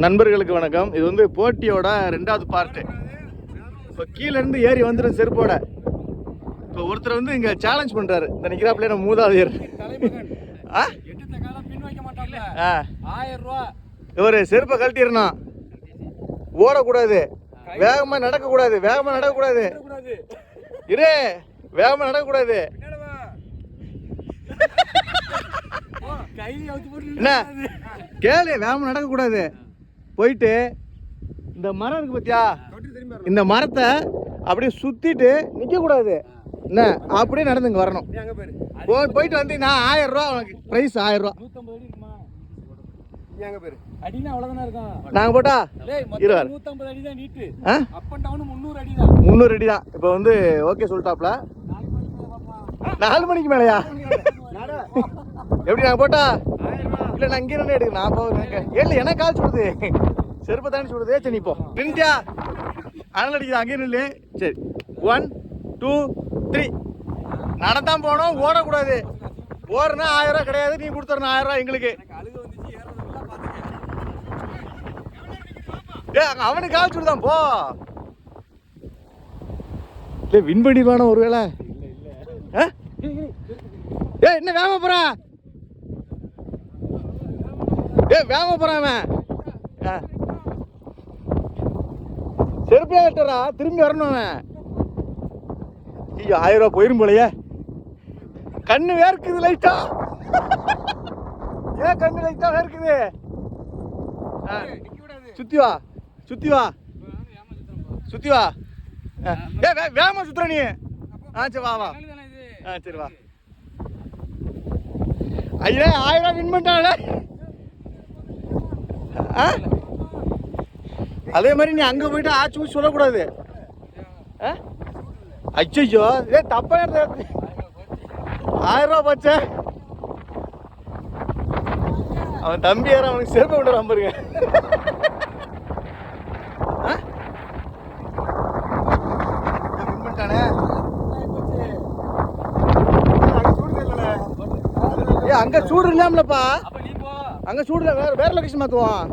நண்பர்களுக்கு வணக்கம். இது வந்து போட்டியோட 2வது பார்ட்டு. இப்போ கீழேருந்து ஏறி வந்துடும் செருப்போட. இப்போ ஒருத்தர் வந்து இங்கே சேலஞ்ச் பண்ணுறாரு. இந்த நிற்கிறாப்புல நம்ம மூதாதையர். இவர் செருப்பை கழட்டிடணும், ஓடக்கூடாது, வேகமாக நடக்கக்கூடாது, வேகமாக நடக்கக்கூடாது, இரு வேகமாக நடக்கக்கூடாது. என்ன கேளு, வேகமாக நடக்கக்கூடாது. போயிட்டு இந்த மரம் இருக்கு பார்த்தியா, இந்த மரத்தை அப்படியே சுற்றிட்டு நிற்கக்கூடாது. என்ன அப்படியே நடந்து இங்கே வரணும். போயிட்டு வந்து நான் 1000 ரூபா உனக்கு ப்ரைஸ். 1000 ரூபா நாங்கள் போட்டா 350 அடி தான். இப்போ வந்து ஓகே சொல்லிட்டாப்ல. 4 மணிக்கு மேலையா எப்படி நாங்கள் போட்டா? இல்லை நான் இங்கே என்ன எடுக்க நான் போகிறேன். ஏழு எனக்கு கால் சுடுது, செருப்பை தானே சுடுது. சரி நீ போ. நின்றியா? அனல் அடிக்குது, அங்கே நில்லு. சரி 1 2 3 நடந்தான் போனோம், ஓடக்கூடாது. ஓடுனா 1000 ரூபா கிடையாது, நீ கொடுத்துறணும் 1000 ரூபா எங்களுக்கு. அவனுக்கு கால் சுடுதான் போ. இல்லை வின் பண்ணிடுவானோ ஒரு வேளை. ஏ என்ன வேகமா போறா? வேகமா போறான் அவன். செருப்பே கட்டுறா, திரும்பி வரணும் அவன். ஐயோ 1000 ரூபா போயிரும் போலையே. கண்ணு வேர்க்குது லைட்டா. ஏன் கண்ணு லைட்டா வேர்க்குது? சுத்தி வா, சுத்தி வா, சுத்தி வா. வேகமா சுத்துற நீ. சரி வா வா. சரி வா. ஐயா 1000 ரூபா வின் பண்ணிட்டாங்களே. அதே மாதிரி நீ அங்கே போயிட்டு ஆச்சு சொல்லக்கூடாது. அச்சோ தப்பா 1000 ரூபா போச்சே. அவன் தம்பி யாரும் அவனுக்கு செருப்பை விட நம்பருங்க. அங்க சூடு இல்லாமலப்பா, அங்க சூடு வேற லொகேஷன் மாத்துவோம்.